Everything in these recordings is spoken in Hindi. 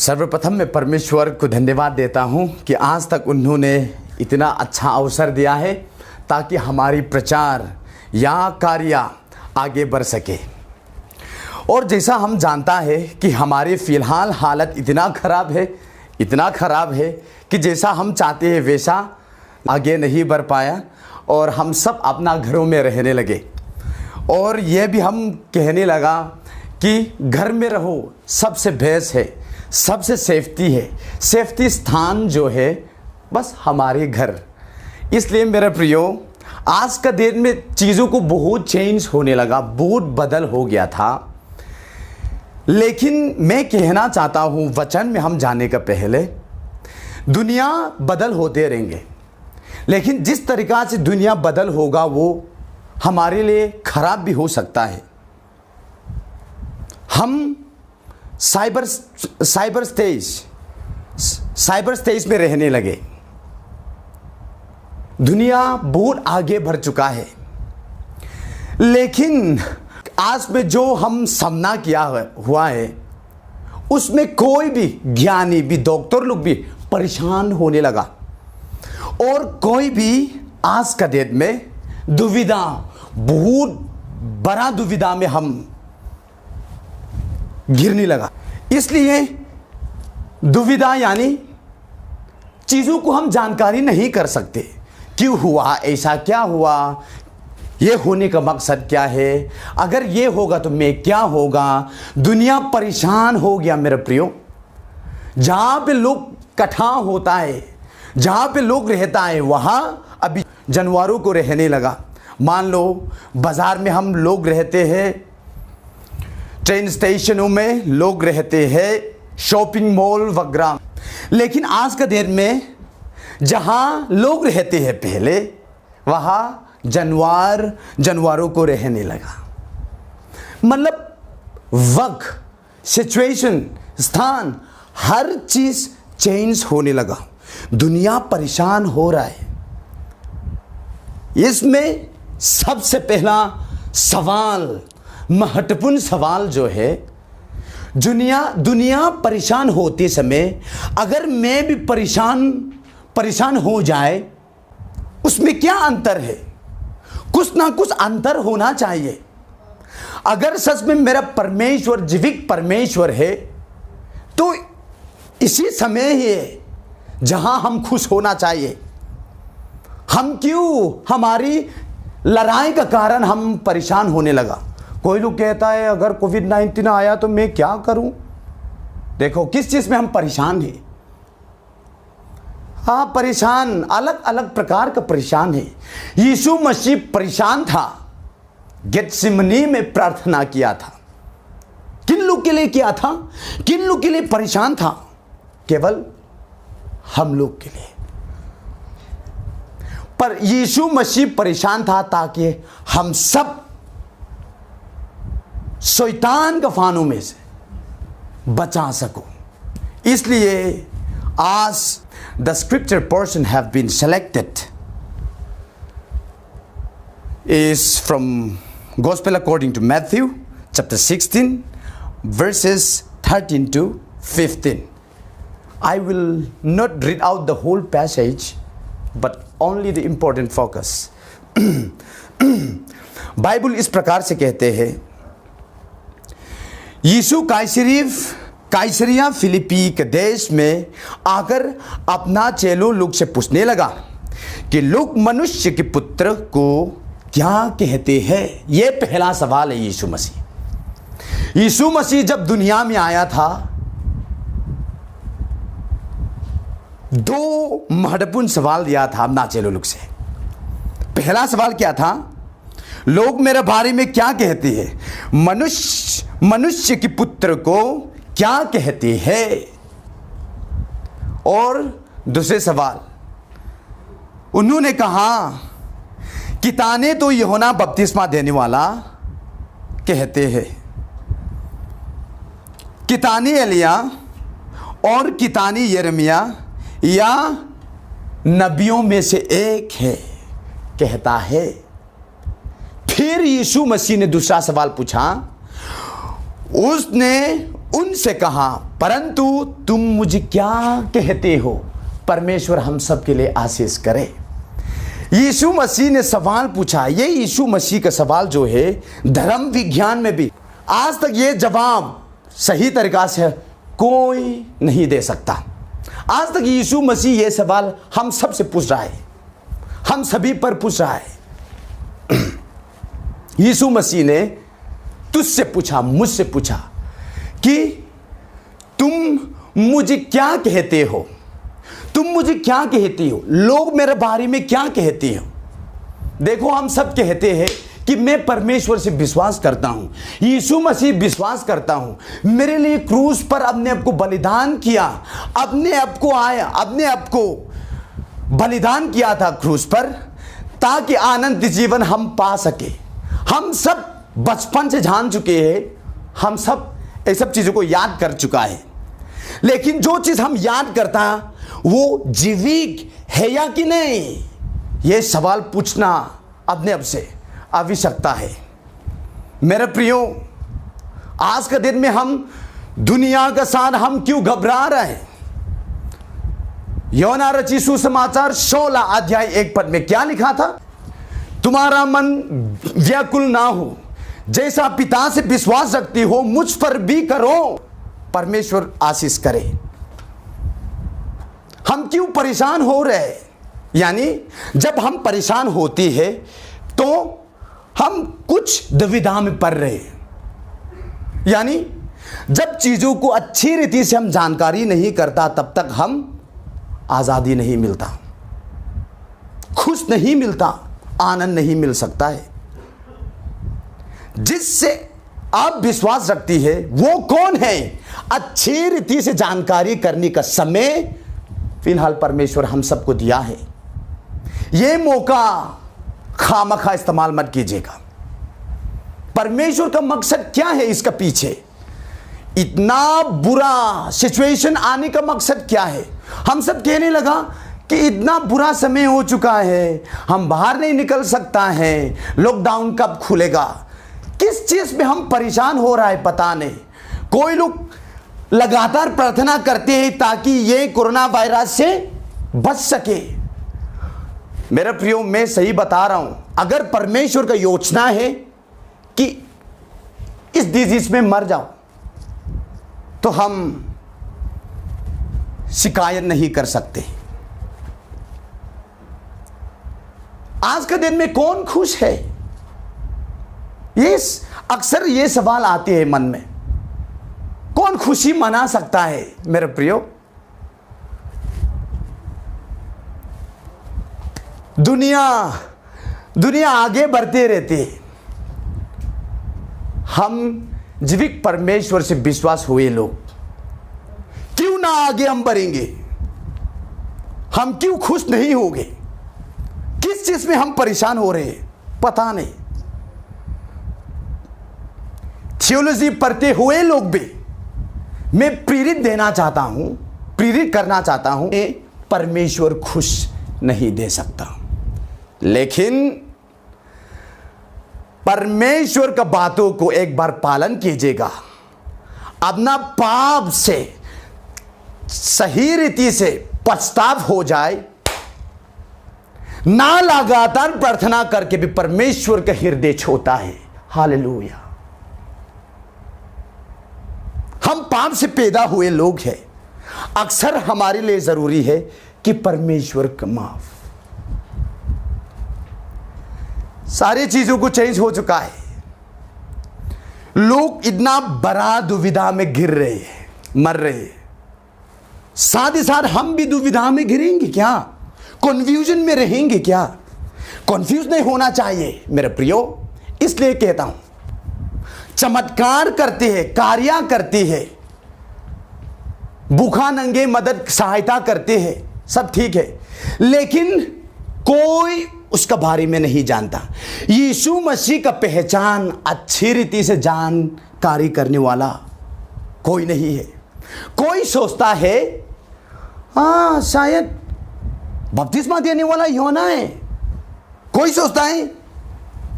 सर्वप्रथम मैं परमेश्वर को धन्यवाद देता हूं कि आज तक उन्होंने इतना अच्छा अवसर दिया है ताकि हमारी प्रचार या कार्य आगे बढ़ सके। और जैसा हम जानता है कि हमारी फ़िलहाल हालत इतना ख़राब है कि जैसा हम चाहते हैं वैसा आगे नहीं बढ़ पाया और हम सब अपना घरों में रहने लगे। और यह भी हम कहने लगा कि घर में रहो, सबसे बेस्ट है, सबसे सेफ्टी है। सेफ्टी स्थान जो है बस हमारे घर। इसलिए मेरे प्रियो, आज का दिन में चीज़ों को बहुत चेंज होने लगा, बहुत बदल हो गया था। लेकिन मैं कहना चाहता हूँ, वचन में हम जाने का पहले, दुनिया बदल होते रहेंगे, लेकिन जिस तरीक़ा से दुनिया बदल होगा वो हमारे लिए ख़राब भी हो सकता है। हम साइबर स्टेज में रहने लगे। दुनिया बहुत आगे बढ़ चुका है, लेकिन आज में जो हम सामना किया हुआ है उसमें कोई भी ज्ञानी भी, डॉक्टर लोग भी परेशान होने लगा। और कोई भी आज का डेट में दुविधा, बहुत बड़ा दुविधा में हम गिरने लगा। इसलिए दुविधा यानी चीज़ों को हम जानकारी नहीं कर सकते। क्यों हुआ ऐसा, क्या हुआ, ये होने का मकसद क्या है, अगर ये होगा तो मैं क्या होगा। दुनिया परेशान हो गया मेरे प्रियो। जहाँ पे लोग इकट्ठा होता है, जहाँ पे लोग रहता है, वहाँ अभी जानवरों को रहने लगा। मान लो बाज़ार में हम लोग रहते हैं, ट्रेन स्टेशनों में लोग रहते हैं, शॉपिंग मॉल वगैरह। लेकिन आज का दिन में जहाँ लोग रहते हैं पहले, वहाँ जानवरों को रहने लगा। मतलब वक्त, सिचुएशन, स्थान, हर चीज़ चेंज होने लगा। दुनिया परेशान हो रहा है। इसमें सबसे पहला सवाल, महत्वपूर्ण सवाल जो है, दुनिया परेशान होते समय अगर मैं भी परेशान हो जाए, उसमें क्या अंतर है? कुछ ना कुछ अंतर होना चाहिए। अगर सच में मेरा परमेश्वर जीवित परमेश्वर है तो इसी समय ही है जहां हम खुश होना चाहिए। हम क्यों हमारी लड़ाई का कारण हम परेशान होने लगा। कोई लोग कहता है अगर कोविड-19 आया तो मैं क्या करूं। देखो किस चीज़ में हम परेशान हैं। हाँ, परेशान, अलग अलग प्रकार का परेशान है। यीशु मसीह परेशान था, गेतसेमनी में प्रार्थना किया था। किन लोग के लिए किया था? किन लोग के लिए परेशान था? केवल हम लोग के लिए। पर यीशु मसीह परेशान था ताकि हम सब शैतान के फानों में से बचा सको। इसलिए आज the scripture portion have been selected is from Gospel according to Matthew chapter 16 verses 13 to 15. I will not read out the whole passage but only the important focus. Bible इस प्रकार से कहते हैं, यीशु काइसरिया फिलिपी के देश में आकर अपना चेलों लोग से पूछने लगा कि लोग मनुष्य के पुत्र को क्या कहते हैं। यह पहला सवाल है। यीशु मसीह जब दुनिया में आया था, दो महत्वपूर्ण सवाल दिया था अपना चेलों लोग से। पहला सवाल क्या था? लोग मेरे बारे में क्या कहते हैं? मनुष्य के पुत्र को क्या कहते हैं? और दूसरे सवाल उन्होंने कहा कि ताने तो यूहन्ना बपतिस्मा देने वाला कहते हैं, कितानी एलिया और कितानी यिर्मयाह या नबियों में से एक है कहता है। फिर यीशु मसीह ने दूसरा सवाल पूछा। उसने उनसे कहा, परंतु तुम मुझे क्या कहते हो? परमेश्वर हम सब के लिए आशीष करे। यीशु मसीह ने सवाल पूछा। ये यीशु मसीह का सवाल जो है, धर्म विज्ञान में भी आज तक ये जवाब सही तरीका से कोई नहीं दे सकता। आज तक यीशु मसीह ये सवाल हम सब से पूछ रहा है, हम सभी पर पूछ रहा है। यीशु मसीह ने तुझसे पूछा, मुझसे पूछा कि तुम मुझे क्या कहते हो? तुम मुझे क्या कहती हो? लोग मेरे बारे में क्या कहते हो? देखो, हम सब कहते हैं कि मैं परमेश्वर से विश्वास करता हूं, यीशु मसीह विश्वास करता हूं, मेरे लिए क्रूस पर अपने आप को बलिदान किया, अपने आप को आया, अपने आप को बलिदान किया था क्रूस पर, ताकि आनंद जीवन हम पा सके। हम सब बचपन से जान चुके हैं, हम सब ये सब चीजों को याद कर चुका है। लेकिन जो चीज हम याद करता वो जीवित है या कि नहीं, ये सवाल पूछना अपने आप से आवश्यकता है। मेरे प्रियो, आज के दिन में हम दुनिया के साथ हम क्यों घबरा रहे हैं? योना रचित सुसमाचार 16 अध्याय 1 पद में क्या लिखा था? तुम्हारा मन व्याकुल ना हो, जैसा पिता से विश्वास रखती हो मुझ पर भी करो, परमेश्वर आशीष करे। हम क्यों परेशान हो रहे हैं? यानी जब हम परेशान होती है तो हम कुछ दुविधा में पड़ रहे हैं। यानी जब चीजों को अच्छी रीति से हम जानकारी नहीं करता, तब तक हम आजादी नहीं मिलता, खुश नहीं मिलता, आनंद नहीं मिल सकता है। जिससे आप विश्वास रखती है वो कौन है? अच्छी रीति से जानकारी करने का समय फिलहाल परमेश्वर हम सबको दिया है। ये मौका खामखा इस्तेमाल मत कीजिएगा। परमेश्वर का मकसद क्या है इसका पीछे? इतना बुरा सिचुएशन आने का मकसद क्या है? हम सब कहने लगा कि इतना बुरा समय हो चुका है, हम बाहर नहीं निकल सकता है, लॉकडाउन कब खुलेगा? किस चीज में हम परेशान हो रहा है पता नहीं। कोई लोग लगातार प्रार्थना करते हैं ताकि ये कोरोना वायरस से बच सके। मेरे प्रियो, मैं सही बता रहा हूं, अगर परमेश्वर का योजना है कि इस डिजीज में मर जाओ तो हम शिकायत नहीं कर सकते। आज के दिन में कौन खुश है? ये अक्सर ये सवाल आते हैं मन में, कौन खुशी मना सकता है? मेरे प्रियो, दुनिया आगे बढ़ते रहती है। हम जीवित परमेश्वर से विश्वास हुए लोग क्यों ना आगे हम बढ़ेंगे? हम क्यों खुश नहीं होंगे? किस चीज में हम परेशान हो रहे हैं? पता नहीं। थियोलॉजी पढ़ते हुए लोग भी मैं प्रेरित करना चाहता हूं, परमेश्वर खुश नहीं दे सकता। लेकिन परमेश्वर का बातों को एक बार पालन कीजिएगा, अपना पाप से सही रीति से पछताव हो जाए, ना लगातार प्रार्थना करके भी परमेश्वर का हृदय छोटा है। हालेलुया। हम पाप से पैदा हुए लोग हैं। अक्सर हमारे लिए जरूरी है कि परमेश्वर का माफ। सारी चीजों को चेंज हो चुका है, लोग इतना बड़ा दुविधा में घिर रहे हैं, मर रहे हैं। साथ ही साथ हम भी दुविधा में घिरेंगे क्या? कंफ्यूजन में रहेंगे क्या? कंफ्यूज नहीं होना चाहिए मेरे प्रियो। इसलिए कहता हूं, चमत्कार करते हैं, कार्य करते हैं, भूखा नंगे मदद सहायता करते हैं, सब ठीक है, लेकिन कोई उसका बारे में नहीं जानता। यीशु मसीह का पहचान अच्छी रीति से जानकारी करने वाला कोई नहीं है। कोई सोचता है हाँ शायद बपतिस्मा देने वाला योना है, कोई सोचता है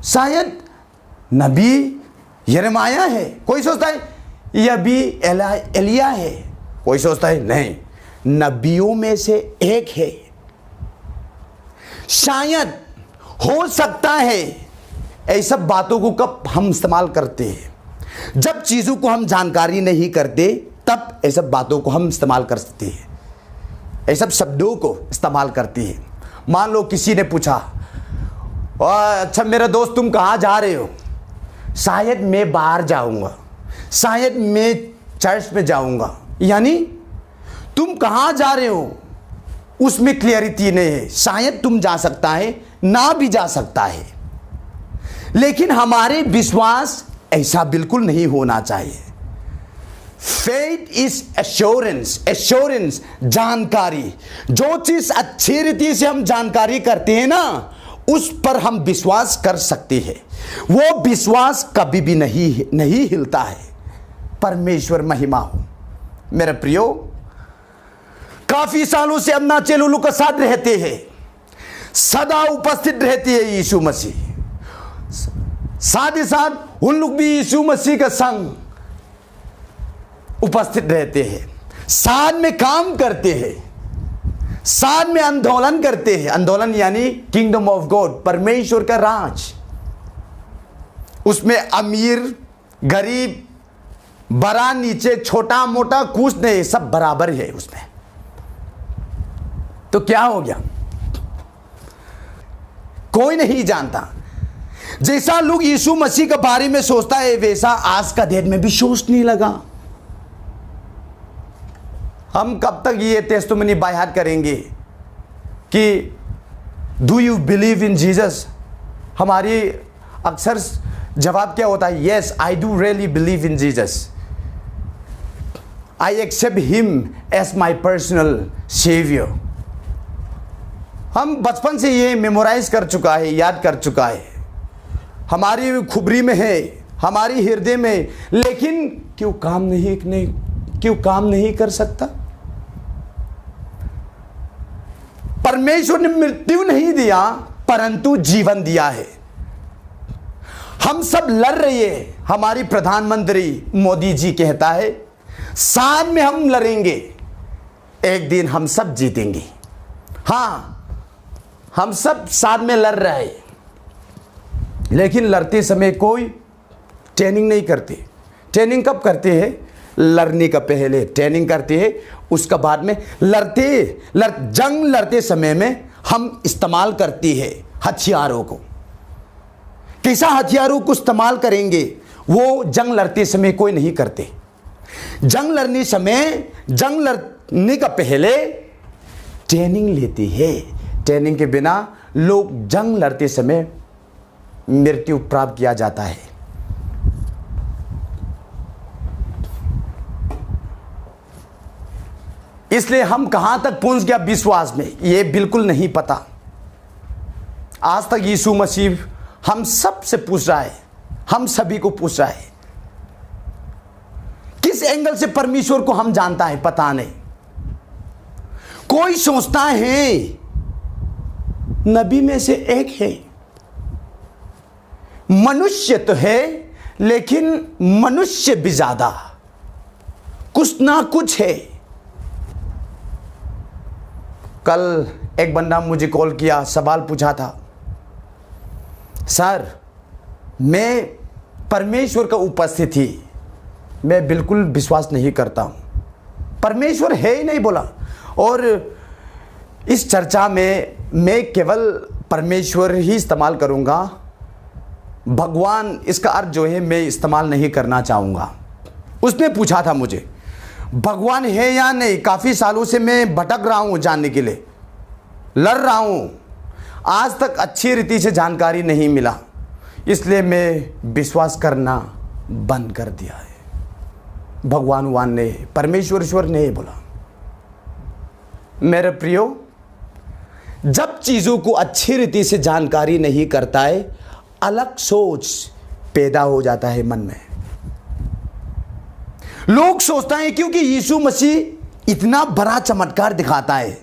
शायद नबी यिर्मयाह है, कोई सोचता है यह भी एलिया है। कोई सोचता है नहीं, नबियों में से एक है। शायद, हो सकता है, ऐसा बातों को कब हम इस्तेमाल करते हैं? जब चीज़ों को हम जानकारी नहीं करते तब ऐसा बातों को हम इस्तेमाल कर सकते हैं, ऐसा शब्दों को इस्तेमाल करते हैं। मान लो किसी ने पूछा, अच्छा मेरा दोस्त तुम कहाँ जा रहे हो? शायद मैं बाहर जाऊंगा, शायद मैं चर्च में जाऊंगा। यानी तुम कहाँ जा रहे हो उसमें क्लियरिटी नहीं है। शायद तुम जा सकता है, ना भी जा सकता है। लेकिन हमारे विश्वास ऐसा बिल्कुल नहीं होना चाहिए। फेथ इज एश्योरेंस, एश्योरेंस जानकारी। जो चीज अच्छी रीति से हम जानकारी करते हैं ना, उस पर हम विश्वास कर सकते हैं। वो विश्वास कभी भी नहीं हिलता है। परमेश्वर महिमा हो। मेरे प्रियो, काफी सालों से हम नाचेलुलू के साथ रहते हैं, सदा उपस्थित रहती है यीशु मसीह। साथ ही साथ उन लोग भी यीशु मसीह का संग उपस्थित रहते हैं, साथ में काम करते हैं, साथ में आंदोलन करते हैं। आंदोलन यानी किंगडम ऑफ गॉड, परमेश्वर का राज। उसमें अमीर गरीब, बड़ा नीचे, छोटा मोटा कुछ नहीं, सब बराबर है उसमें। तो क्या हो गया? कोई नहीं जानता। जैसा लोग यीशु मसीह के बारे में सोचता है, वैसा आज का डेट में भी सोचने लगा। हम कब तक ये टेस्टिमनी बायहात करेंगे कि do you believe in Jesus? हमारी अक्सर जवाब क्या होता है? Yes, I do really believe in Jesus. I accept him as my personal saviour. हम बचपन से ये मेमोराइज कर चुका है, याद कर चुका है, हमारी खुबरी में है, हमारी हृदय में। लेकिन क्यों काम नहीं कर सकता? परमेश्वर ने मृत्यु नहीं दिया परंतु जीवन दिया है। हम सब लड़ रहे हैं। हमारी प्रधानमंत्री मोदी जी कहता है साथ में हम लड़ेंगे, एक दिन हम सब जीतेंगे। हाँ, हम सब साथ में लड़ रहे हैं, लेकिन लड़ते समय कोई ट्रेनिंग नहीं करते। ट्रेनिंग कब करते हैं? लड़ने का पहले ट्रेनिंग करते हैं, उसका बाद में जंग लड़ते समय में हम इस्तेमाल करते हैं हथियारों को। कैसा हथियारों को इस्तेमाल करेंगे वो जंग लड़ते समय कोई नहीं करते। जंग लड़ने का पहले ट्रेनिंग लेते हैं। ट्रेनिंग के बिना लोग जंग लड़ते समय मृत्यु प्राप्त किया जाता है। इसलिए हम कहां तक पहुंच गया विश्वास में, ये बिल्कुल नहीं पता। आज तक यीशु मसीह हम सब से पूछ रहा है, हम सभी को पूछ रहा है, किस एंगल से परमेश्वर को हम जानता है पता नहीं। कोई सोचता है नबी में से एक है, मनुष्य तो है लेकिन मनुष्य भी ज्यादा कुछ ना कुछ है। कल एक बंदा मुझे कॉल किया, सवाल पूछा था, सर मैं परमेश्वर का उपस्थिति मैं बिल्कुल विश्वास नहीं करता हूं, परमेश्वर है ही नहीं बोला। और इस चर्चा में मैं केवल परमेश्वर ही इस्तेमाल करूंगा, भगवान इसका अर्थ जो है मैं इस्तेमाल नहीं करना चाहूँगा। उसने पूछा था मुझे भगवान है या नहीं। काफ़ी सालों से मैं भटक रहा हूँ जानने के लिए, लड़ रहा हूँ, आज तक अच्छी रीति से जानकारी नहीं मिला, इसलिए मैं विश्वास करना बंद कर दिया है। भगवान ने, परमेश्वर ने बोला। मेरे प्रियो, जब चीज़ों को अच्छी रीति से जानकारी नहीं करता है, अलग सोच पैदा हो जाता है मन में। लोग सोचता है क्योंकि यीशु मसीह इतना बड़ा चमत्कार दिखाता है,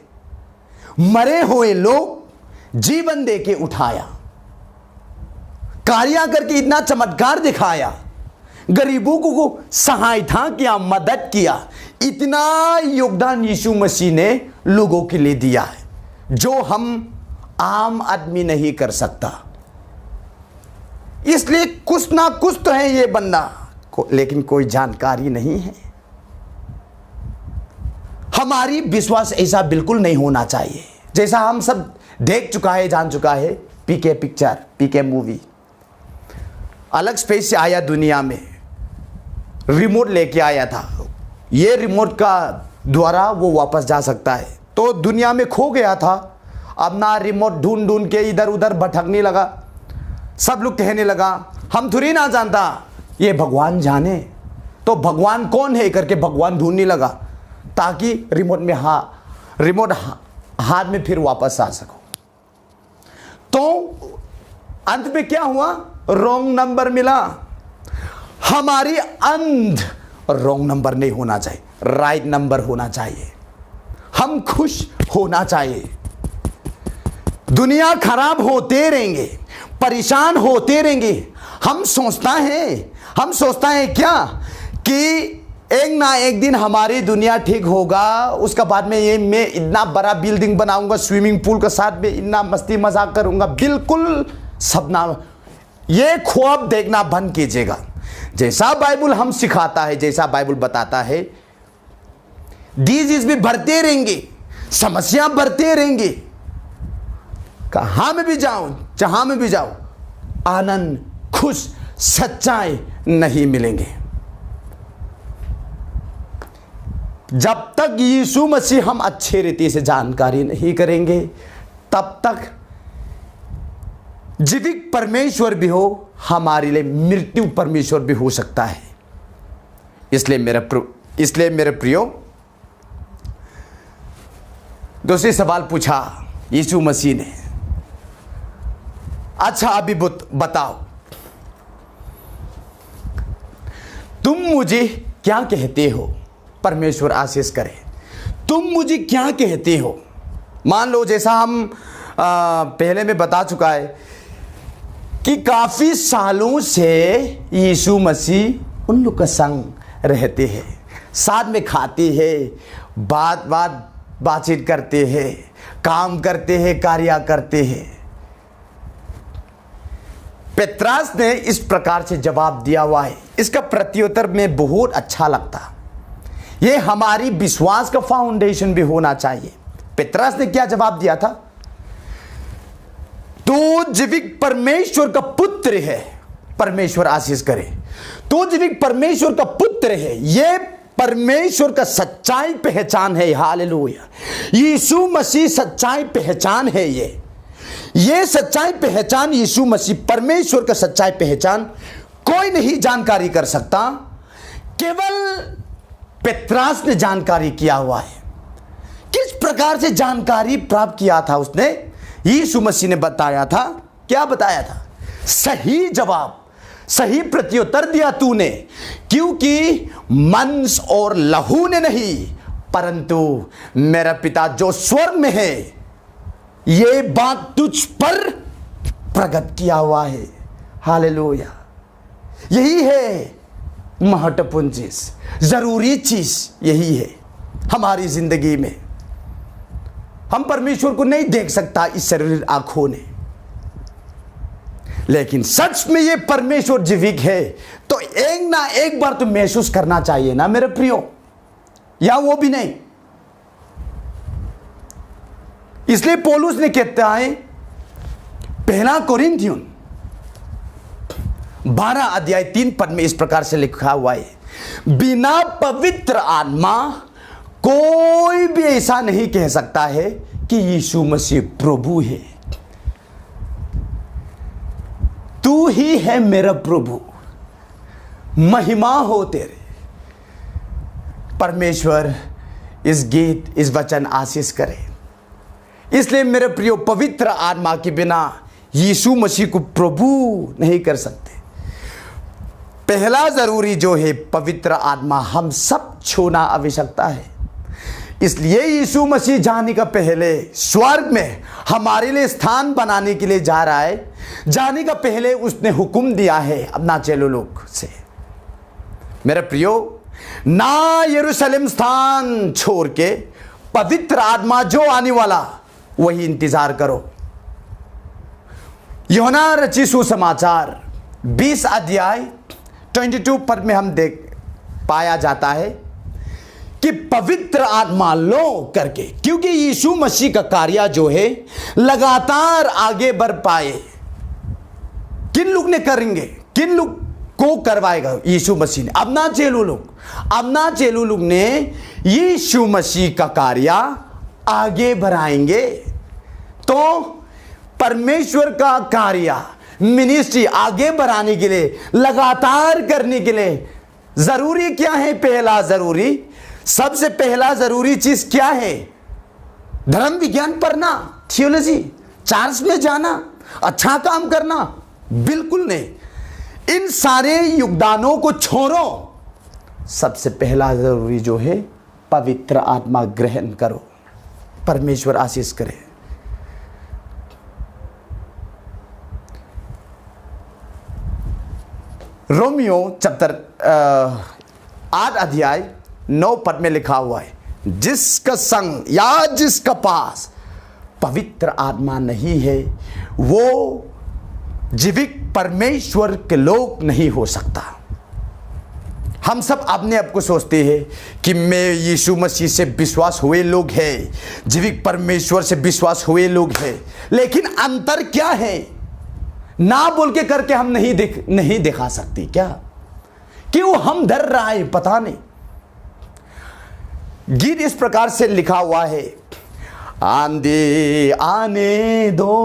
मरे हुए लोग जीवन दे के उठाया, कार्य करके इतना चमत्कार दिखाया, गरीबों को सहायता किया, मदद किया। इतना योगदान यीशु मसीह ने लोगों के लिए दिया है जो हम आम आदमी नहीं कर सकता। इसलिए कुछ ना कुछ तो है ये बंदा लेकिन कोई जानकारी नहीं है। हमारी विश्वास ऐसा बिल्कुल नहीं होना चाहिए जैसा हम सब देख चुका है, जान चुका है। पीके पिक्चर, पीके मूवी, अलग स्पेस से आया दुनिया में, रिमोट लेके आया था। ये रिमोट का द्वारा वो वापस जा सकता है। तो दुनिया में खो गया था, अब ना रिमोट ढूंढ ढूंढ के इधर उधर भटकने लगा। सब लोग कहने लगा हम थोड़ी ना जानता, ये भगवान जाने। तो भगवान कौन है करके भगवान ढूंढने लगा ताकि रिमोट हाथ में फिर वापस आ सको। तो अंत में क्या हुआ? रॉन्ग नंबर मिला। हमारी अंध रॉन्ग नंबर नहीं होना चाहिए, राइट नंबर होना चाहिए। हम खुश होना चाहिए। दुनिया खराब होते रहेंगे, परेशान होते रहेंगे। हम सोचता है क्या कि एक ना एक दिन हमारी दुनिया ठीक होगा, उसका बाद में ये मैं इतना बड़ा बिल्डिंग बनाऊंगा, स्विमिंग पूल के साथ में इतना मस्ती मजाक करूंगा। बिल्कुल सपना, ये ख्वाब देखना बंद कीजिएगा। जैसा बाइबल हम सिखाता है, जैसा बाइबल बताता है, डिजीज भी बढ़ते रहेंगे, समस्या बढ़ते रहेंगे। कहां में भी जाओ, जहां में भी जाओ, आनंद, खुश, सच्चाई नहीं मिलेंगे। जब तक यीशु मसीह हम अच्छे रीति से जानकारी नहीं करेंगे, तब तक जीवित परमेश्वर भी हो, हमारे लिए मृत्यु परमेश्वर भी हो सकता है। इसलिए मेरे प्रियो, दूसरी सवाल पूछा यीशु मसीह ने, अच्छा अभी बताओ, तुम मुझे क्या कहते हो? परमेश्वर आशीष करे। तुम मुझे क्या कहते हो? मान लो जैसा हम पहले में बता चुका है कि काफी सालों से यीशु मसीह उन लोग का संग रहते हैं, साथ में खाते हैं, बातचीत करते हैं, काम करते हैं, कार्य करते हैं। पेत्रास ने इस प्रकार से जवाब दिया हुआ है। इसका प्रत्युत्तर में बहुत अच्छा लगता। ये हमारी विश्वास का फाउंडेशन भी होना चाहिए। पेत्रास ने क्या जवाब दिया था? तू जीवित परमेश्वर का पुत्र है। परमेश्वर आशीष करे। तू जीवित परमेश्वर का पुत्र है। ये परमेश्वर का सच्चाई पहचान है। हालेलुया। यीशु मसीह सच्चाई पहचान है। ये सच्चाई पहचान यीशु मसीह, परमेश्वर का सच्चाई पहचान कोई नहीं जानकारी कर सकता, केवल पेत्रास ने जानकारी किया हुआ है। किस प्रकार से जानकारी प्राप्त किया था उसने? यीशु मसीह ने बताया था। क्या बताया था? सही जवाब, सही प्रत्युत्तर दिया तूने, क्योंकि मांस और लहू ने नहीं, परंतु मेरा पिता जो स्वर्ग में है, ये बात तुझ पर प्रकट किया हुआ है। हालेलुया। यही है महत्वपूर्ण चीज, जरूरी चीज यही है हमारी जिंदगी में। हम परमेश्वर को नहीं देख सकता इस शरीर आंखों ने, लेकिन सच में ये परमेश्वर जीवित है तो एक ना एक बार तो महसूस करना चाहिए ना मेरे प्रियो, या वो भी नहीं। इसलिए पौलुस ने कहता है, पहला कोरिन्थियन 12 अध्याय 3 पद में इस प्रकार से लिखा हुआ है, बिना पवित्र आत्मा कोई भी ऐसा नहीं कह सकता है कि यीशु मसीह प्रभु है। तू ही है मेरा प्रभु, महिमा हो तेरे। परमेश्वर इस गीत, इस वचन आशीष करे। इसलिए मेरे प्रियो, पवित्र आत्मा के बिना यीशु मसीह को प्रभु नहीं कर सकते। पहला जरूरी जो है पवित्र आत्मा, हम सब छूना आवश्यकता है। इसलिए यीशु मसीह जाने का पहले स्वर्ग में हमारे लिए स्थान बनाने के लिए जा रहा है। जाने का पहले उसने हुक्म दिया है अपना चेलों लोग से, मेरे प्रियो, ना यरूशलेम स्थान छोड़ के पवित्र आत्मा जो आने वाला वही इंतजार करो। यूहन्ना रचित सुसमाचार 20 अध्याय 22 पद में हम देख पाया जाता है कि पवित्र आत्मा लो करके, क्योंकि यीशु मसीह का कार्य जो है लगातार आगे बढ़ पाए। किन लोग ने करेंगे, किन लोग को करवाएगा? यीशु मसीह ने। अब ना चेलू लोग ने यीशु मसीह का कार्य आगे बढ़ाएंगे। तो परमेश्वर का कार्य, मिनिस्ट्री आगे बढ़ाने के लिए, लगातार करने के लिए जरूरी क्या है? सबसे पहला जरूरी चीज क्या है? धर्म विज्ञान पढ़ना, थियोलॉजी, चर्च में जाना, अच्छा काम करना? बिल्कुल नहीं। इन सारे योगदानों को छोड़ो। सबसे पहला जरूरी जो है, पवित्र आत्मा ग्रहण करो। परमेश्वर आशीष करे। रोमियो चैप्टर 8 अध्याय 9 पद में लिखा हुआ है, जिसका संग या जिसका पास पवित्र आत्मा नहीं है वो जीवित परमेश्वर के लोग नहीं हो सकता। हम सब अपने आप को सोचते हैं कि मैं यीशु मसीह से विश्वास हुए लोग हैं, जीवित परमेश्वर से विश्वास हुए लोग हैं, लेकिन अंतर क्या है? ना बोल के करके हम नहीं दिखा सकते क्या? क्यों हम डर रहा है? पता नहीं। गीत इस प्रकार से लिखा हुआ है, आंधी आने दो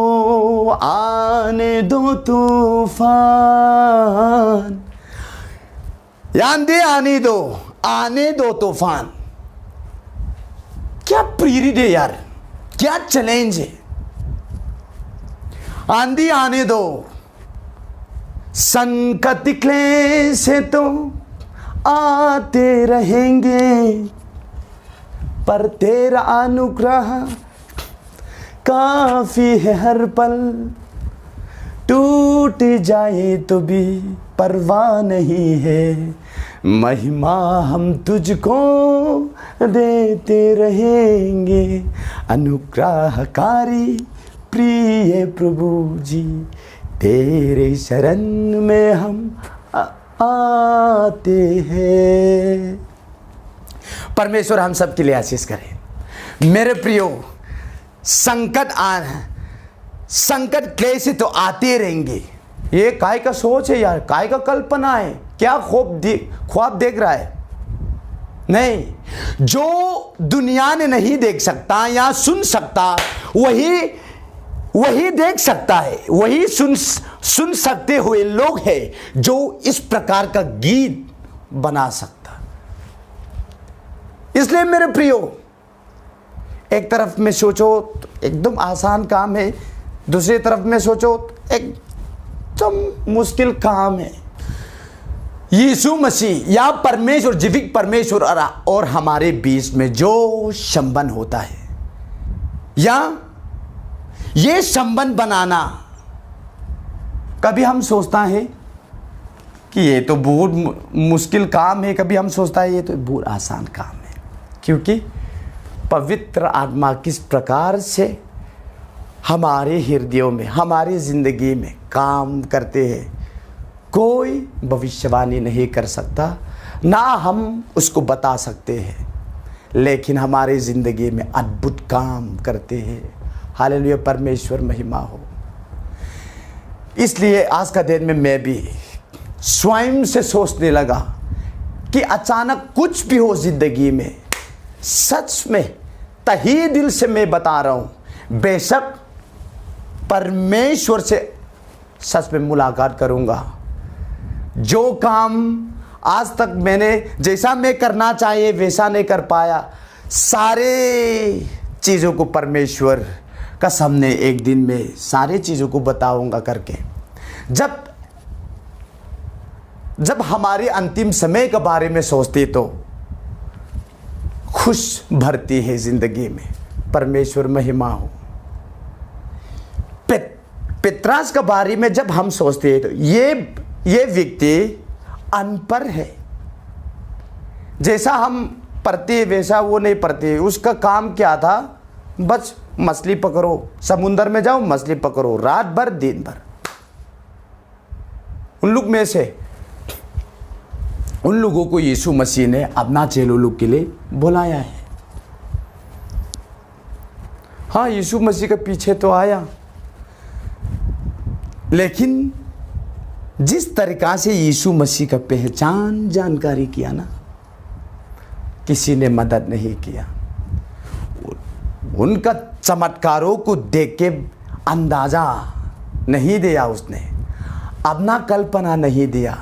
तूफान, आंधी आने दो तूफान। क्या प्रेरित है यार, क्या चैलेंज है। आंधी आने दो, संकट क्लेश से तो आते रहेंगे, पर तेरा अनुग्रह काफी है हर पल, टूट जाए तो भी परवाह नहीं है, महिमा हम तुझको देते रहेंगे, अनुग्रहकारी प्रिय प्रभु जी, तेरे शरण में हम आते हैं। परमेश्वर हम सब के लिए आशीष करे। मेरे प्रियो, संकट क्लेश तो आते रहेंगे। ये काय का सोच है यार, काय का कल्पना है? क्या ख्वाब देख रहा है? नहीं, जो दुनिया ने नहीं देख सकता या सुन सकता वही देख सकता है, वही सुन सकते हुए लोग हैं जो इस प्रकार का गीत बना सकता। इसलिए मेरे प्रियो, एक तरफ में सोचो तो एकदम आसान काम है, दूसरी तरफ में सोचो तो एकदम मुश्किल काम है। यीशु मसीह या परमेश्वर, जीवित परमेश्वर और हमारे बीच में जो संबंध होता है, या ये संबंध बनाना, कभी हम सोचता है कि ये तो बहुत मुश्किल काम है, कभी हम सोचता है ये तो बहुत आसान काम है, क्योंकि पवित्र आत्मा किस प्रकार से हमारे हृदयों में, हमारी ज़िंदगी में काम करते हैं, कोई भविष्यवाणी नहीं कर सकता, ना हम उसको बता सकते हैं, लेकिन हमारी ज़िंदगी में अद्भुत काम करते हैं। हालेलुया, परमेश्वर महिमा हो। इसलिए आज का दिन में मैं भी स्वयं से सोचने लगा कि अचानक कुछ भी हो ज़िंदगी में, सच में तहे दिल से मैं बता रहा हूँ, बेशक परमेश्वर से सच में मुलाकात करूँगा। जो काम आज तक मैंने जैसा मैं करना चाहिए वैसा नहीं कर पाया, सारे चीज़ों को परमेश्वर का सामने एक दिन में सारे चीज़ों को बताऊंगा करके। जब हमारे अंतिम समय के बारे में सोचते तो खुश भरती है ज़िंदगी में। परमेश्वर महिमा हो। पित्रास के बारे में जब हम सोचते हैं तो ये व्यक्ति अनपढ़ है, जैसा हम पढ़ते वैसा वो नहीं पढ़ते। उसका काम क्या था, बस मछली पकड़ो, समुंदर में जाओ मछली पकड़ो, रात भर दिन भर। उन लोग में से उन लोगों को यीशु मसीह ने अपना चेलों लोग के लिए बुलाया है। हाँ, यीशु मसीह के पीछे तो आया, लेकिन जिस तरीका से यीशु मसीह का पहचान जानकारी किया ना, किसी ने मदद नहीं किया। उनका चमत्कारों को देख के अंदाजा नहीं दिया उसने, अपना कल्पना नहीं दिया,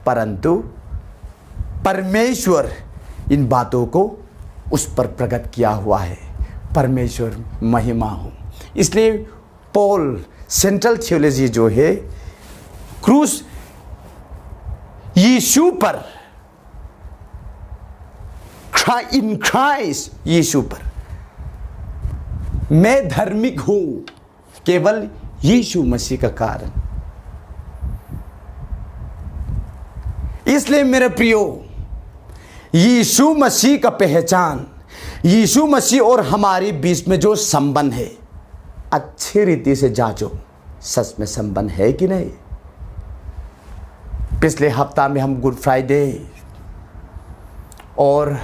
परंतु परमेश्वर इन बातों को उस पर प्रकट किया हुआ है। परमेश्वर महिमा हो। इसलिए पॉल सेंट्रल थियोलॉजी जो है, क्रूस यीशु पर, इन क्राइस्ट यीशु पर, मैं धार्मिक हूं केवल यीशु मसीह का कारण। इसलिए मेरे प्रियो, यीशु मसीह का पहचान, यीशु मसीह और हमारे बीच में जो संबंध है, अच्छी रीति से जांचो सच में संबंध है कि नहीं। पिछले हफ्ता में हम गुड फ्राइडे और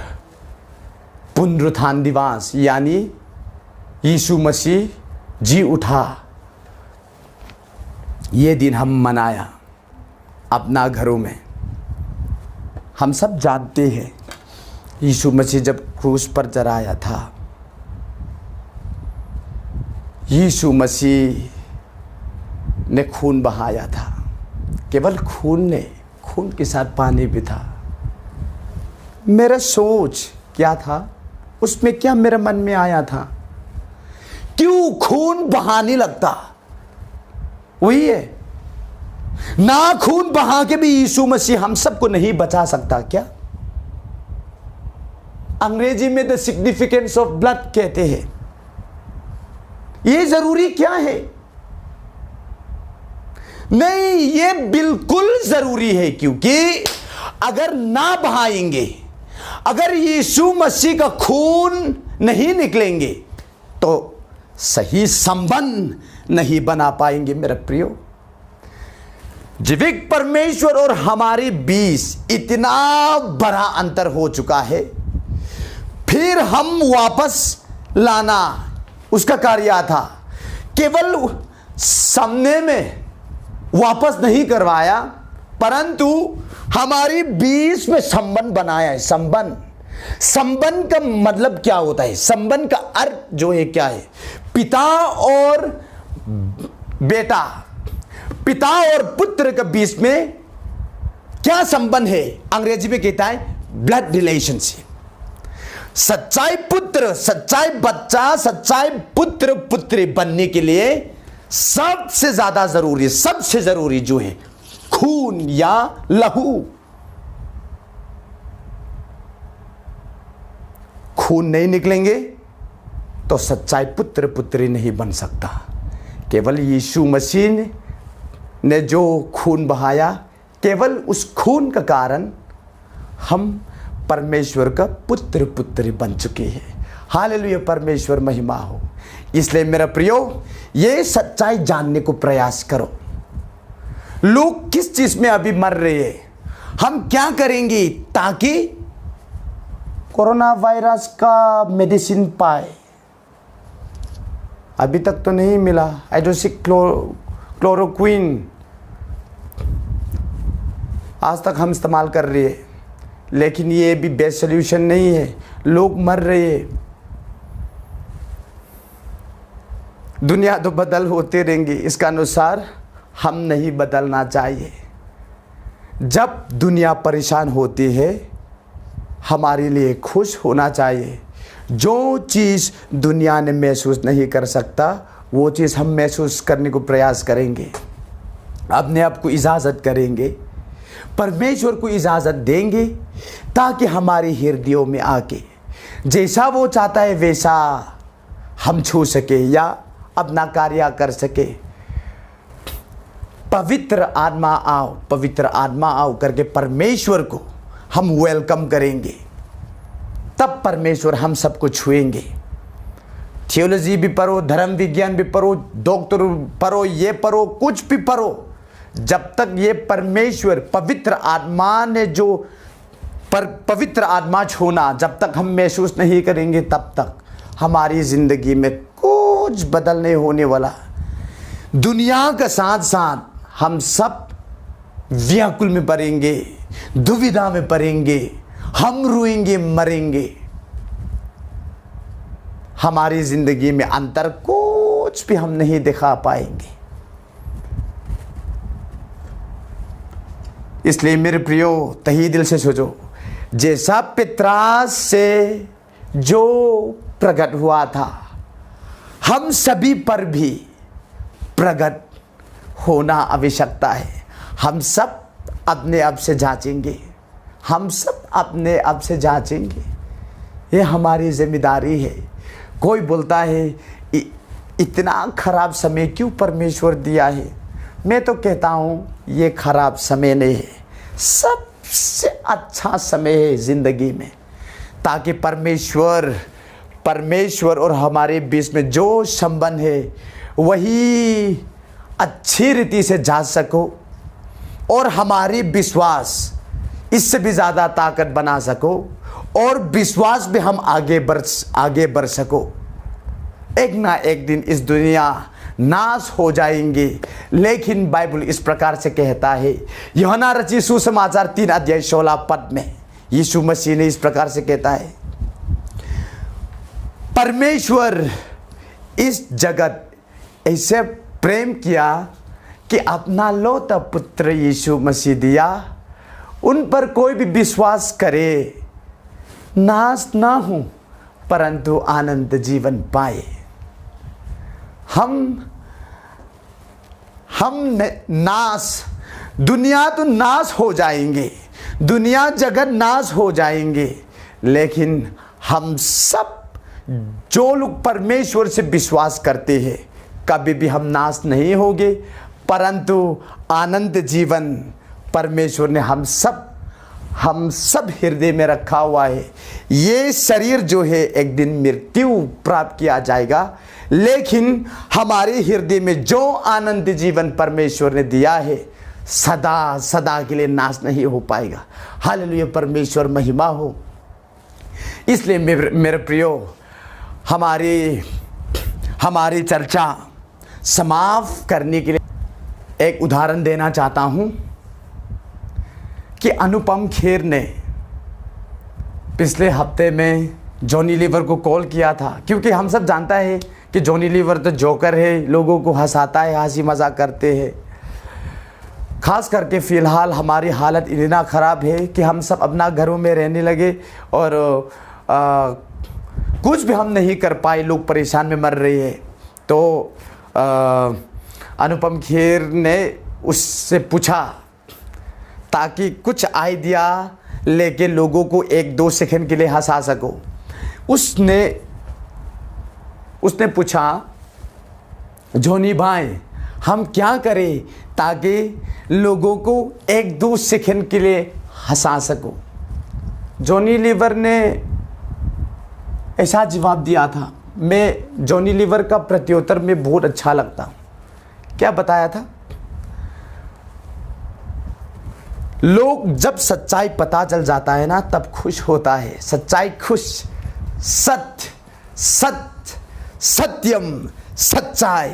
पुनरुत्थान दिवस यानी यीशु मसीह जी उठा, ये दिन हम मनाया अपना घरों में। हम सब जानते हैं यीशु मसीह जब क्रूस पर चढ़ाया था, यीशु मसीह ने खून बहाया था। केवल खून के साथ पानी भी था। मेरा सोच क्या था, उसमें क्या मेरे मन में आया था, क्यों खून बहाने लगता। वही है ना, खून बहा के भी यीशु मसीह हम सबको नहीं बचा सकता क्या। अंग्रेजी में द सिग्निफिकेंस ऑफ ब्लड कहते हैं। ये जरूरी क्या है? नहीं, ये बिल्कुल जरूरी है, क्योंकि अगर ना बहाएंगे, अगर यीशु मसीह का खून नहीं निकलेंगे तो सही संबंध नहीं बना पाएंगे। मेरे प्रियो, जीवित परमेश्वर और हमारे बीच इतना बड़ा अंतर हो चुका है, फिर हम वापस लाना उसका कार्य था। केवल सामने में वापस नहीं करवाया, परंतु हमारी बीच में संबंध बनाया है। संबंध का मतलब क्या होता है? संबंध का अर्थ जो है क्या है? पिता और बेटा, पिता और पुत्र के बीच में क्या संबंध है? अंग्रेजी में कहता है ब्लड रिलेशनशिप। सच्चाई पुत्र, सच्चाई बच्चा, सच्चाई पुत्र पुत्री बनने के लिए सबसे ज्यादा जरूरी, सबसे जरूरी जो है खून या लहू। खून नहीं निकलेंगे तो सच्चाई पुत्र पुत्री नहीं बन सकता। केवल यीशु मसीह ने जो खून बहाया, केवल उस खून का कारण हम परमेश्वर का पुत्र पुत्री बन चुके हैं। हालेलुया, परमेश्वर महिमा हो। इसलिए मेरा प्रियो, ये सच्चाई जानने को प्रयास करो। लोग किस चीज में अभी मर रहे हैं, हम क्या करेंगे ताकि कोरोना वायरस का मेडिसिन पाए? अभी तक तो नहीं मिला। हाइड्रोक्सीक्लोरोक्विन आज तक हम इस्तेमाल कर रहे हैं, लेकिन ये भी बेस्ट सोल्यूशन नहीं है। लोग मर रहे हैं। दुनिया तो बदल होते रहेंगे, इसका अनुसार हम नहीं बदलना चाहिए। जब दुनिया परेशान होती है, हमारे लिए खुश होना चाहिए। जो चीज़ दुनिया ने महसूस नहीं कर सकता, वो चीज़ हम महसूस करने को प्रयास करेंगे, अपने आप को इजाज़त करेंगे, परमेश्वर को इजाज़त देंगे, ताकि हमारे हृदयों में आके जैसा वो चाहता है वैसा हम छू सके या अपना कार्य कर सके। पवित्र आत्मा आओ, पवित्र आत्मा आओ करके परमेश्वर को हम वेलकम करेंगे। तब परमेश्वर हम सबको छुएंगे। थियोलॉजी भी पढ़ो, धर्म विज्ञान भी पढ़ो, डॉक्टर पढ़ो, ये पढ़ो, कुछ भी पढ़ो, जब तक ये परमेश्वर पवित्र आत्मा ने जो पवित्र आत्मा छूना जब तक हम महसूस नहीं करेंगे, तब तक हमारी ज़िंदगी में कुछ बदल नहीं होने वाला। दुनिया के साथ साथ हम सब व्याकुल में पड़ेंगे, दुविधा में पड़ेंगे, हम रोएंगे, मरेंगे। हमारी ज़िंदगी में अंतर कुछ भी हम नहीं दिखा पाएंगे। इसलिए मेरे प्रियो, तही दिल से सोचो, जैसा पित्रास से जो प्रकट हुआ था, हम सभी पर भी प्रकट होना आवश्यकता है। हम सब अपने आप से जांचेंगे, हम सब अपने आप से जांचेंगे, ये हमारी जिम्मेदारी है। कोई बोलता है इतना खराब समय क्यों परमेश्वर दिया है? मैं तो कहता हूँ ये खराब समय नहीं है, सबसे अच्छा समय है ज़िंदगी में, ताकि परमेश्वर और हमारे बीच में जो संबंध है वही अच्छी रीति से जा सको और हमारी विश्वास इससे भी ज़्यादा ताकत बना सको और विश्वास में हम आगे बढ़ सको। एक ना एक दिन इस दुनिया नाश हो जाएंगे, लेकिन बाइबल इस प्रकार से कहता है, यूहन्ना रचित सुसमाचार 3:16 में यीशु मसीह ने इस प्रकार से कहता है, परमेश्वर इस जगत ऐसे प्रेम किया कि अपना लौता पुत्र यीशु मसीह दिया, उन पर कोई भी विश्वास करे नाश ना हो परंतु आनंद जीवन पाए। दुनिया तो नाश हो जाएंगे, दुनिया जगत नाश हो जाएंगे, लेकिन हम सब जो लोग परमेश्वर से विश्वास करते हैं कभी भी हम नाश नहीं होंगे, परंतु आनंद जीवन परमेश्वर ने हम सब हृदय में रखा हुआ है। ये शरीर जो है एक दिन मृत्यु प्राप्त किया जाएगा, लेकिन हमारे हृदय में जो आनंद जीवन परमेश्वर ने दिया है सदा सदा के लिए नाश नहीं हो पाएगा। हालेलुया, परमेश्वर महिमा हो। इसलिए मेरे प्रियो, हमारी चर्चा समाप्त करने के लिए एक उदाहरण देना चाहता हूँ कि अनुपम खेर ने पिछले हफ्ते में जॉनी लीवर को कॉल किया था, क्योंकि हम सब जानता है कि जॉनी लीवर तो जोकर है, लोगों को हंसाता है, हंसी मजाक करते हैं। खास करके फ़िलहाल हमारी हालत इतना ख़राब है कि हम सब अपना घरों में रहने लगे और कुछ भी हम नहीं कर पाए, लोग परेशान में मर रहे हैं। तो अनुपम खेर ने उससे पूछा ताकि कुछ आइडिया लेके लोगों को 1-2 सेकंड के लिए हंसा सको। उसने पूछा, जॉनी भाई हम क्या करें ताकि लोगों को 1-2 सेकंड के लिए हंसा सको? जॉनी लीवर ने ऐसा जवाब दिया था, मैं जॉनी लीवर का प्रत्युत्तर में बहुत अच्छा लगता हूँ। क्या बताया था? लोग जब सच्चाई पता चल जाता है ना तब खुश होता है। सच्चाई खुश, सत्यम सच्चाई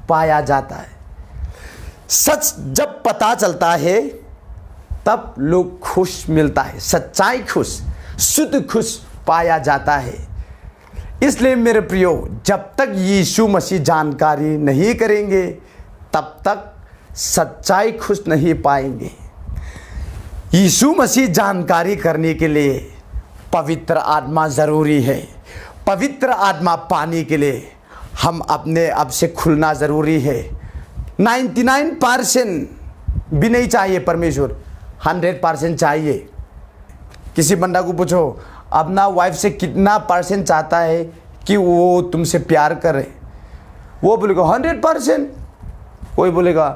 पाया जाता है। सच जब पता चलता है तब लोग खुश मिलता है, सच्चाई खुश, शुद्ध खुश पाया जाता है। इसलिए मेरे प्रियो, जब तक यीशु मसीह जानकारी नहीं करेंगे तब तक सच्चाई खुश नहीं पाएंगे। यीशु मसीह जानकारी करने के लिए पवित्र आत्मा ज़रूरी है। पवित्र आत्मा पाने के लिए हम अपने आप से खुलना ज़रूरी है। 99% भी नहीं चाहिए परमेश्वर, 100% चाहिए। किसी बंदा को पूछो अपना वाइफ से कितना % चाहता है कि वो तुमसे प्यार करे, वो बोलेगा 100%। कोई बोलेगा,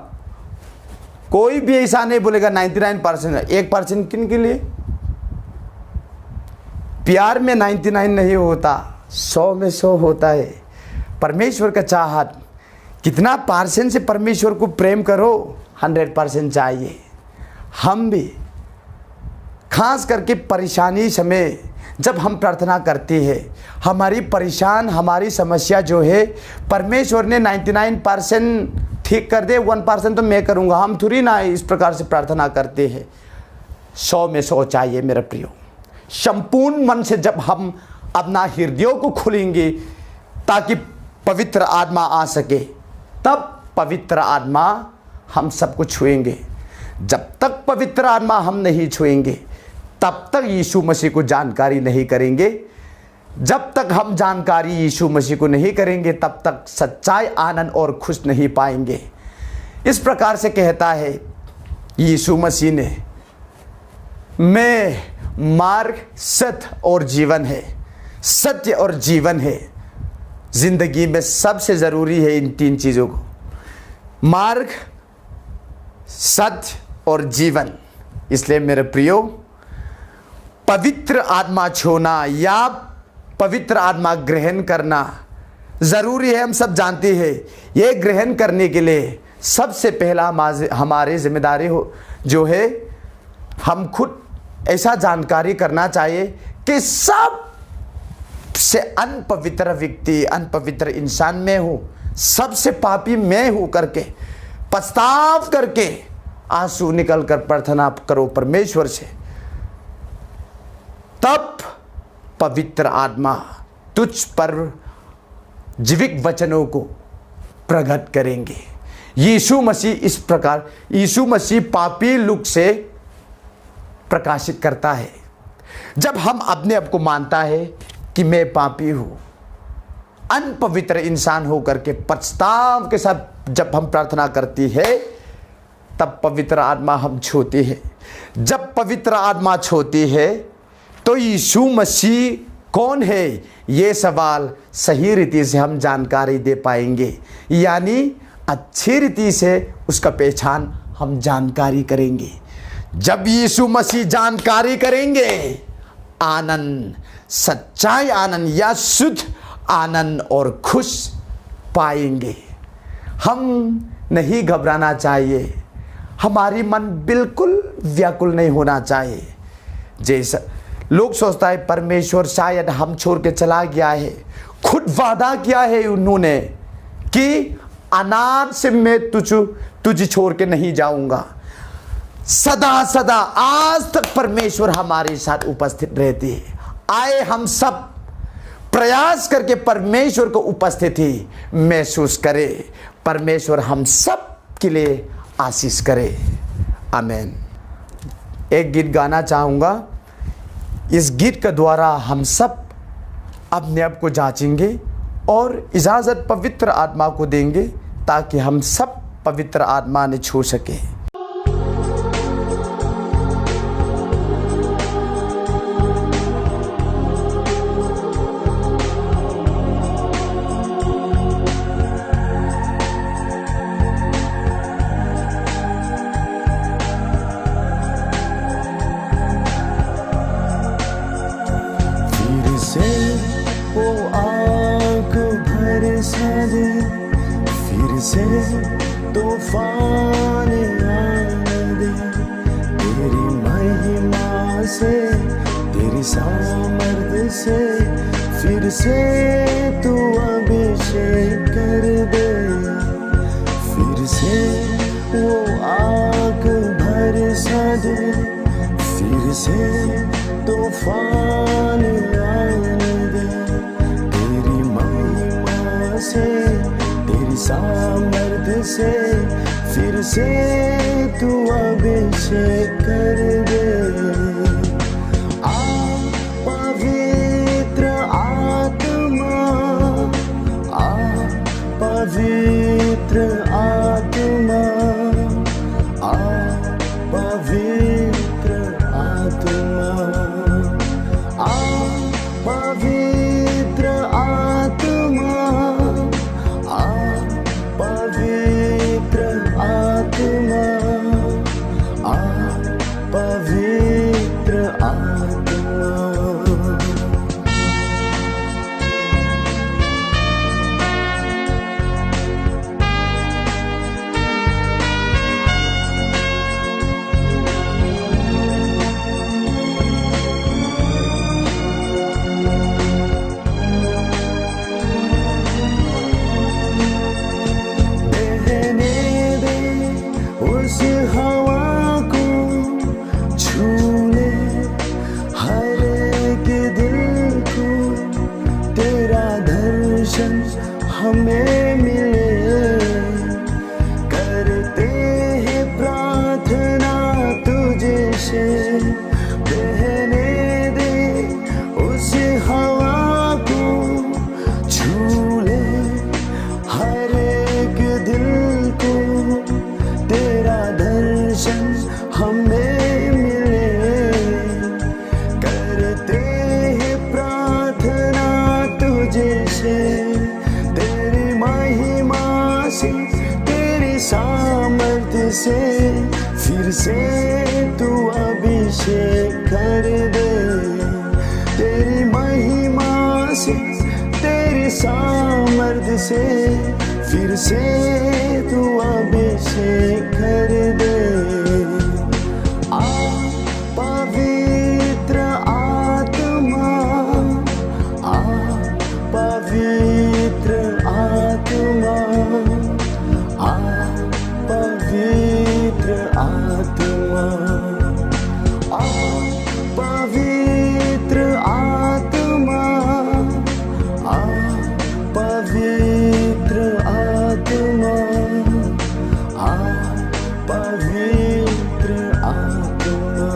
कोई भी ऐसा नहीं बोलेगा 99%। 1% किन के लिए? प्यार में 99 नहीं होता, 100 में 100 होता है। परमेश्वर का चाहत, कितना % से परमेश्वर को प्रेम करो, 100% चाहिए। हम भी खास करके परेशानी समय जब हम प्रार्थना करते हैं, हमारी समस्या जो है परमेश्वर ने 99% ठीक कर दे, 1% तो मैं करूँगा, हम थोड़ी ना इस प्रकार से प्रार्थना करते हैं। 100 में 100 चाहिए मेरे प्रियो। संपूर्ण मन से जब हम अपना हृदयों को खोलेंगे ताकि पवित्र आत्मा आ सके, तब पवित्र आत्मा हम सबको छुएंगे। जब तक पवित्र आत्मा हम नहीं छुएंगे, तब तक यीशु मसीह को जानकारी नहीं करेंगे। जब तक हम जानकारी यीशु मसीह को नहीं करेंगे, तब तक सच्चाई, आनंद और खुश नहीं पाएंगे। इस प्रकार से कहता है यीशु मसीह ने, मैं मार्ग, सत्य और जीवन है। सत्य और जीवन है। जिंदगी में सबसे ज़रूरी है इन 3 चीज़ों को, मार्ग, सत्य और जीवन। इसलिए मेरे प्रियो, पवित्र आत्मा छूना या पवित्र आत्मा ग्रहण करना ज़रूरी है। हम सब जानते हैं। ये ग्रहण करने के लिए सबसे पहला हमारे जिम्मेदारी हो जो है, हम खुद ऐसा जानकारी करना चाहिए कि सब से अनपवित्र व्यक्ति, अनपवित्र इंसान मैं हूँ, सबसे पापी मैं हूँ करके पछताव करके आंसू निकल कर प्रार्थना करो परमेश्वर से। तब पवित्र आत्मा तुझ पर जीवित वचनों को प्रकट करेंगे। यीशु मसीह इस प्रकार, यीशु मसीह पापी लोग से प्रकाशित करता है। जब हम अपने आप को मानता है कि मैं पापी हूँ, अनपवित्र इंसान हो करके पछताव के साथ जब हम प्रार्थना करती है, तब पवित्र आत्मा हम छूती है। जब पवित्र आत्मा छूती है तो यीशु मसीह कौन है, ये सवाल सही रीति से हम जानकारी दे पाएंगे, यानी अच्छी रीति से उसका पहचान हम जानकारी करेंगे। जब यीशु मसीह जानकारी करेंगे, आनंद, सच्चाई आनंद या शुद्ध आनंद और खुश पाएंगे। हम नहीं घबराना चाहिए, हमारी मन बिल्कुल व्याकुल नहीं होना चाहिए। जैसा लोग सोचता है परमेश्वर शायद हम छोड़ के चला गया है। खुद वादा किया है उन्होंने कि अनाथ से मैं तुझे छोड़ के नहीं जाऊंगा। सदा सदा आज तक परमेश्वर हमारे साथ उपस्थित रहती है। आए हम सब प्रयास करके परमेश्वर को उपस्थिति महसूस करें। परमेश्वर हम सब के लिए आशीष करे। आमीन। एक गीत गाना चाहूँगा। इस गीत के द्वारा हम सब अपने आप को जांचेंगे और इजाज़त पवित्र आत्मा को देंगे ताकि हम सब पवित्र आत्मा ने छू सके। फिर से तूफान आने दे, तेरी महिमा से, तेरी सामर्थ से, फिर से तू अभिषेक कर दे। फिर से वो आग बरसा दे, फिर से तूफान आने दे, तेरी महिमा से, तेरी सामर्थ से, फिर से तू अभिषेक कर दे। आ पवित्र आत्मा, आ पवित्र आत्मा, आ पवित्र आत्मा, आ पवित्र आत्मा, आ पवित्र आत्मा, आ पवित्र आत्मा। दर्शन हमें मिले, करते हैं प्रार्थना तुझसे, बहने दे उस हवा को, छू ले हर एक दिल को, तेरा दर्शन हमें मिले, करते हैं प्रार्थना तुझसे, तेरी महिमा से, तेरी सामर्थ्य से, फिर से तू अभिषेक कर दे, तेरी महिमा से, तेरी सामर्थ्य से, फिर से तू अभिषेक कर दे। आ पवित्र आत्मा, आ पवित्र आत्मा, आ पवित्र आत्मा, आ पवित्र आत्मा, आ पवित्र आत्मा, आ पवित्र आत्मा।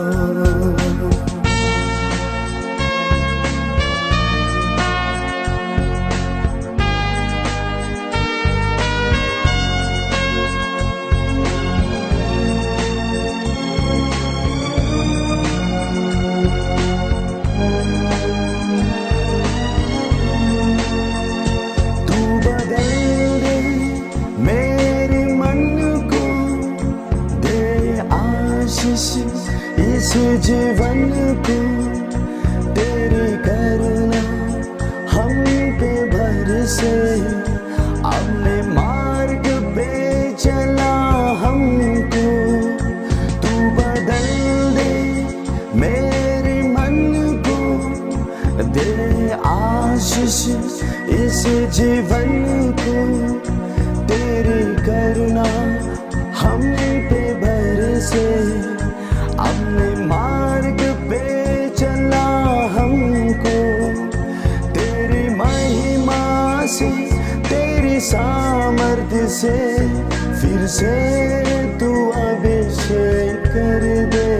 तू बदल दे मेरे मन को, दे आशीष इस जीवन को, तेरी करुणा हम पे बरसे, अपने मार्ग पे चला हमको, तू बदल दे मेरे मन को, दे आशीष इस जीवन को, तेरी करुणा हम पे बरसे, अपने मार्ग पे चला हमको, तेरी महिमा से, तेरी सामर्थ्य से, फिर से तू अभिषेक कर दे,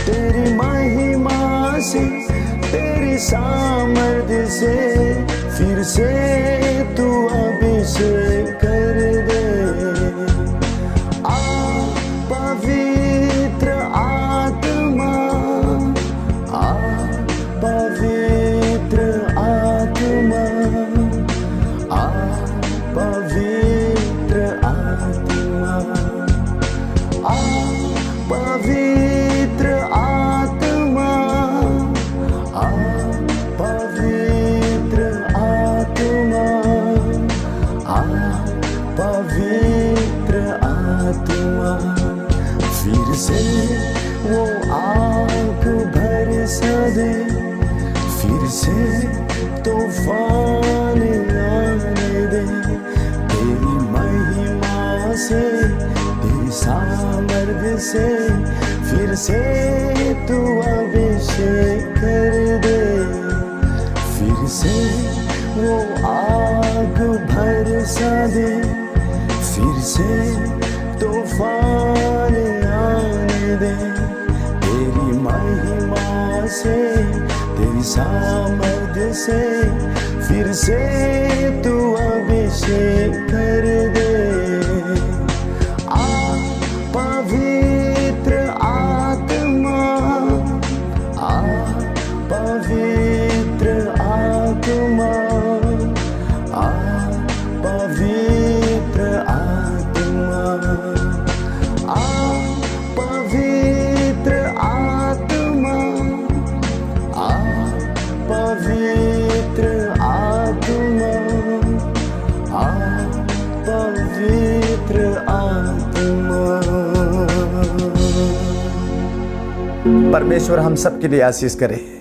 तेरी महिमा से, तेरी सामर्थ्य से, फिर से तू अभिषेक कर दे। आ पवित्र आत्मा, आ पवित्र आत्मा, आ पवित्र आत्मा, आ पवित्र आत्मा, आ पवित्र आत्मा, आ पवित्र आत्मा, फिर से वो आग बरसा दे, फिर से तूफान आने दे, तेरी महिमा से, तेरी सामर्थ्य से, फिर से तू अभिषेक कर दे, फिर से वो आग बरसा दे, फिर से तूफान आने दे, तेरी महिमा से, तेरी सामर्थ्य से, फिर से तू अभिषेक कर दे। आ पवित्र आत्मा, आ पवित्र आत्मा, आ पवित्र आत्मा, आ पवित्र आत्मा, आ पवित्र आत्मा, आ पवित्र आत्मा। परमेश्वर हम सबके लिए आशीष करे।